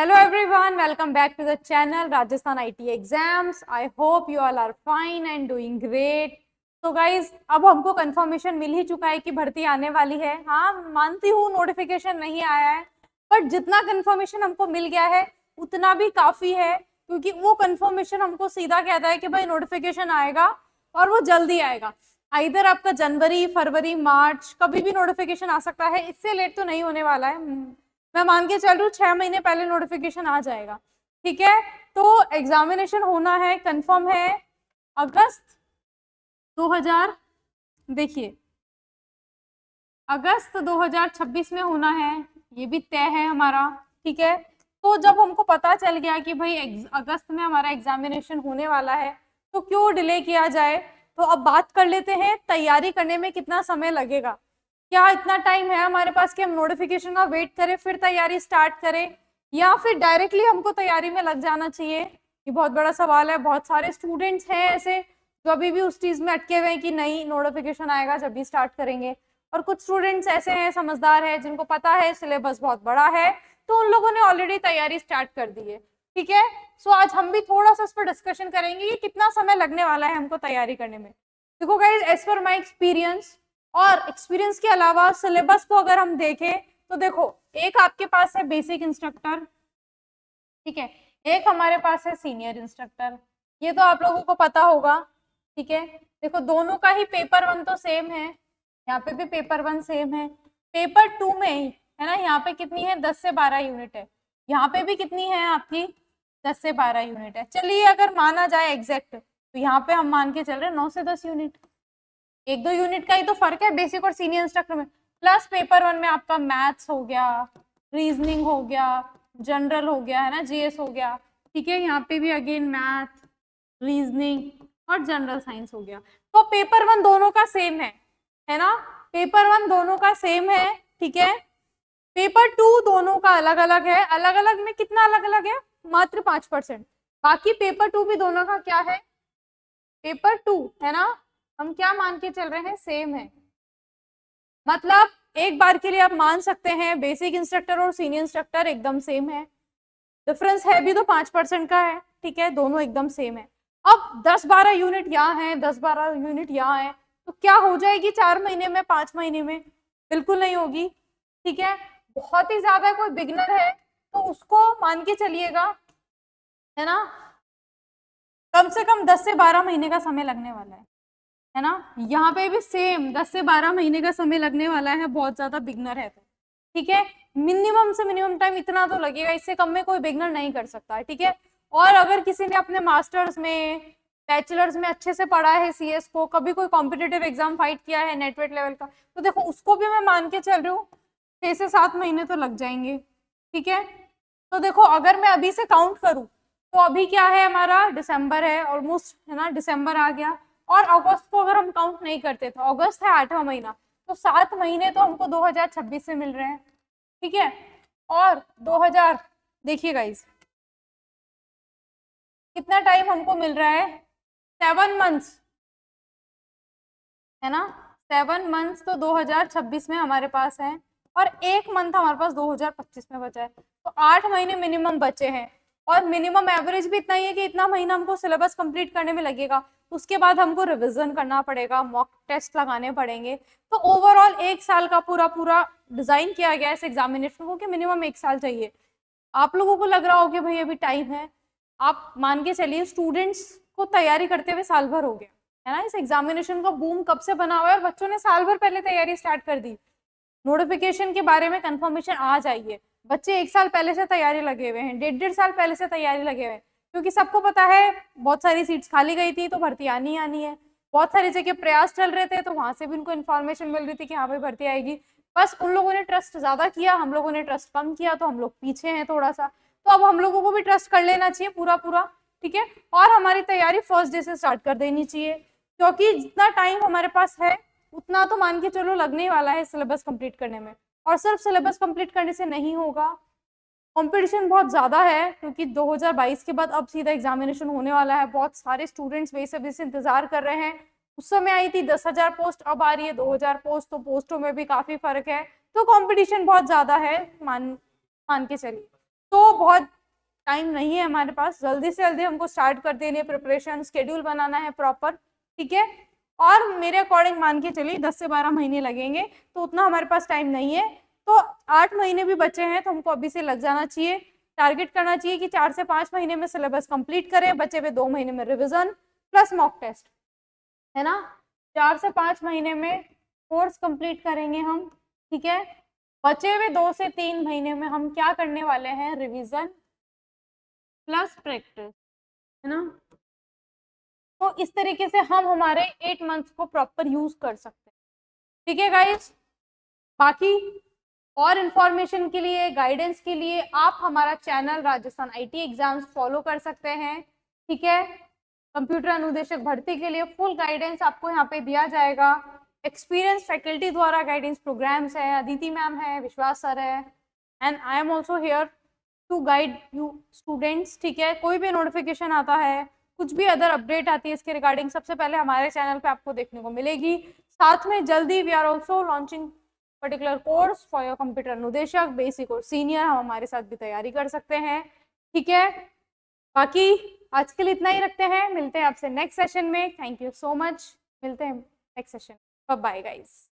Hello everyone, welcome back to the channel Rajasthan IT Exams. I hope you all are fine and doing great. तो guys अब हमको confirmation मिल ही चुका है कि भर्ती आने वाली है। हाँ मानती हूँ नोटिफिकेशन नहीं आया है, बट जितना कंफर्मेशन हमको मिल गया है उतना भी काफी है, क्योंकि वो कंफर्मेशन हमको सीधा कहता है कि भाई नोटिफिकेशन आएगा और वो जल्दी आएगा। इधर आपका जनवरी, फरवरी, मार्च कभी भी नोटिफिकेशन आ सकता है, इससे लेट तो नहीं होने वाला है। मैं मान के चल रही हूँ 6 महीने पहले नोटिफिकेशन आ जाएगा। ठीक है, तो एग्जामिनेशन होना है, कंफर्म है अगस्त 2000, देखिए अगस्त 2026 में होना है, ये भी तय है हमारा। ठीक है, तो जब हमको पता चल गया कि भाई अगस्त में हमारा एग्जामिनेशन होने वाला है तो क्यों डिले किया जाए। तो अब बात कर लेते हैं तैयारी करने में कितना समय लगेगा। क्या इतना टाइम है हमारे पास कि हम नोटिफिकेशन का वेट करें फिर तैयारी स्टार्ट करें, या फिर डायरेक्टली हमको तैयारी में लग जाना चाहिए? ये बहुत बड़ा सवाल है। बहुत सारे स्टूडेंट्स हैं ऐसे जो अभी भी उस चीज में अटके हुए हैं कि नहीं नोटिफिकेशन आएगा जब भी स्टार्ट करेंगे, और कुछ स्टूडेंट्स ऐसे हैं समझदार है जिनको पता है सिलेबस बहुत बड़ा है तो उन लोगों ने ऑलरेडी तैयारी स्टार्ट कर दी है। ठीक है, सो आज हम भी थोड़ा सा इस पर डिस्कशन करेंगे कि कितना समय लगने वाला है हमको तैयारी करने में। देखो guys, as per my experience और एक्सपीरियंस के अलावा सिलेबस को अगर हम देखें तो देखो, एक आपके पास है बेसिक इंस्ट्रक्टर, ठीक है, एक हमारे पास है सीनियर इंस्ट्रक्टर, ये तो आप लोगों को पता होगा। ठीक है, देखो दोनों का ही पेपर 1 तो सेम है, यहाँ पे भी पेपर 1 सेम है। पेपर 2 में ही है ना, यहाँ पे कितनी है 10 से 12 यूनिट है, यहाँ पे भी कितनी है आपकी 10 से 12 यूनिट है। चलिए अगर माना जाए एग्जैक्ट तो यहाँ पे हम मान के चल रहे हैं 9 से 10 यूनिट, 1-2 यूनिट का ही तो फर्क है बेसिक और सीनियर इंस्ट्रक्टर में। प्लस पेपर 1 में आपका मैथ्स हो गया, रीजनिंग हो गया, जनरल हो गया, है ना, जीएस हो गया। ठीक है, यहाँ पे भी अगेन मैथ, रीजनिंग और जनरल साइंस हो गया। तो पेपर 1 दोनों का सेम है ना, पेपर 1 दोनों का सेम है। ठीक है, पेपर 2 दोनों का अलग अलग है। अलग अलग में कितना अलग अलग है? मात्र 5%। बाकी पेपर 2 भी दोनों का क्या है, पेपर 2 है ना, हम क्या मान के चल रहे हैं, सेम है। मतलब एक बार के लिए आप मान सकते हैं बेसिक इंस्ट्रक्टर और सीनियर इंस्ट्रक्टर एकदम सेम है, डिफरेंस है भी तो 5% का है। ठीक है, दोनों एकदम सेम है। अब 10-12 यूनिट यहाँ है, 10-12 यूनिट यहाँ है, तो क्या हो जाएगी 4 महीने में, 5 महीने में? बिल्कुल नहीं होगी। ठीक है, बहुत ही ज्यादा कोई बिगनर है तो उसको मान के चलिएगा, है ना, कम से कम 10 से 12 महीने का समय लगने वाला है ना। यहाँ पे भी सेम 10 से 12 महीने का समय लगने वाला है, बहुत ज्यादा बिगनर है तो। ठीक है, मिनिमम से मिनिमम टाइम इतना तो लगेगा, इससे कम में कोई बिगनर नहीं कर सकता है। ठीक है, और अगर किसी ने अपने मास्टर्स में, बैचलर्स में अच्छे से पढ़ा है सीएस को, कभी कोई कॉम्पिटिटिव एग्जाम फाइट किया है नेटवेट लेवल का, तो देखो उसको भी मैं मान के चल रही हूँ 6 से 7 महीने तो लग जाएंगे। ठीक है, तो देखो अगर मैं अभी से काउंट करूँ तो अभी क्या है हमारा, दिसंबर है ऑलमोस्ट, है ना, दिसंबर आ गया। और अगस्त को अगर हम काउंट नहीं करते तो अगस्त है 8वां महीना, तो 7 महीने तो हमको 2026 से मिल रहे हैं। ठीक है, और 2000, देखिए गाइस कितना टाइम हमको मिल रहा है, 7 मंथ्स, है ना, 7 मंथ्स तो 2026 में हमारे पास है, और 1 मंथ हमारे पास 2025 में बचा है, तो 8 महीने मिनिमम बचे हैं। और मिनिमम एवरेज भी इतना ही है कि इतना महीना हमको सिलेबस कंप्लीट करने में लगेगा, उसके बाद हमको रिवीजन करना पड़ेगा, मॉक टेस्ट लगाने पड़ेंगे। तो ओवरऑल 1 साल का पूरा पूरा डिजाइन किया गया है इस एग्जामिनेशन को कि मिनिमम 1 साल चाहिए। आप लोगों को लग रहा हो कि भाई अभी टाइम है, आप मान के चलिए स्टूडेंट्स को तैयारी करते हुए साल भर हो गया है ना, इस एग्जामिनेशन का बूम कब से बना हुआ है और बच्चों ने साल भर पहले तैयारी स्टार्ट कर दी। नोटिफिकेशन के बारे में कंफर्मेशन आ जाइए, बच्चे 1 साल पहले से तैयारी लगे हुए हैं, 1.5 साल पहले से तैयारी लगे हुए हैं, क्योंकि सबको पता है बहुत सारी सीट्स खाली गई थी तो भर्ती आनी आनी है। बहुत सारी जगह प्रयास चल रहे थे तो वहां से भी उनको इन्फॉर्मेशन मिल रही थी कि हाँ भाई भर्ती आएगी। बस उन लोगों ने ट्रस्ट ज्यादा किया, हम लोगों ने ट्रस्ट कम किया, तो हम लोग पीछे हैं थोड़ा सा। तो अब हम लोगों को भी ट्रस्ट कर लेना चाहिए पूरा पूरा। ठीक है, और हमारी तैयारी फर्स्ट डे से स्टार्ट कर देनी चाहिए, क्योंकि जितना टाइम हमारे पास है उतना तो मान के चलो लगने ही वाला है सिलेबस कंप्लीट करने में। और सिर्फ सिलेबस कंप्लीट करने से नहीं होगा, कंपटीशन बहुत ज़्यादा है, क्योंकि 2022 के बाद अब सीधा एग्जामिनेशन होने वाला है। बहुत सारे स्टूडेंट्स बेसब्री से इंतजार कर रहे हैं। उस समय आई थी 10,000 पोस्ट, अब आ रही है 2,000 पोस्ट, तो पोस्टों में भी काफ़ी फर्क है, तो कंपटीशन बहुत ज़्यादा है, मान के चलिए। तो बहुत टाइम नहीं है हमारे पास, जल्दी से जल्दी हमको स्टार्ट कर देनी है प्रिपरेशन, शेड्यूल बनाना है प्रॉपर, ठीक है। और मेरे अकॉर्डिंग मान के चलिए 10 से 12 महीने लगेंगे, तो उतना हमारे पास टाइम नहीं है। तो 8 महीने भी बचे हैं, तो हमको अभी से लग जाना चाहिए, टारगेट करना चाहिए कि 4 से 5 महीने में सिलेबस कंप्लीट करें, बचे हुए 2 महीने में रिविजन प्लस मॉक टेस्ट, है ना। 4 से 5 महीने में कोर्स कंप्लीट करेंगे हम, ठीक है। बचे हुए 2 से 3 महीने में हम क्या करने वाले हैं, रिविजन प्लस प्रैक्टिस, है ना। तो इस तरीके से हम हमारे 8 मंथ्स को प्रॉपर यूज कर सकते हैं, ठीक है गाइस। बाकी और इंफॉर्मेशन के लिए, गाइडेंस के लिए आप हमारा channel Rajasthan IT exams follow कर सकते हैं, ठीक है। कंप्यूटर अनुदेशक भर्ती के लिए फुल गाइडेंस आपको यहाँ पे दिया जाएगा, एक्सपीरियंस फैकल्टी द्वारा गाइडेंस प्रोग्राम्स है, अदिति मैम है, विश्वास सर है, and I am also here to guide you students, ठीक है। कोई भी नोटिफिकेशन आता है, कुछ भी अदर अपडेट आती है इसके रिगार्डिंग, सबसे पहले हमारे चैनल पे आपको देखने को मिलेगी। साथ में जल्दी we are also launching particular course for your computer अनुदेशक बेसिक और सीनियर, हम हमारे साथ भी तैयारी कर सकते हैं, ठीक है। बाकी आज के लिए इतना ही रखते हैं, मिलते हैं आपसे नेक्स्ट सेशन में। थैंक यू सो मच, मिलते हैं next session, bye bye guys.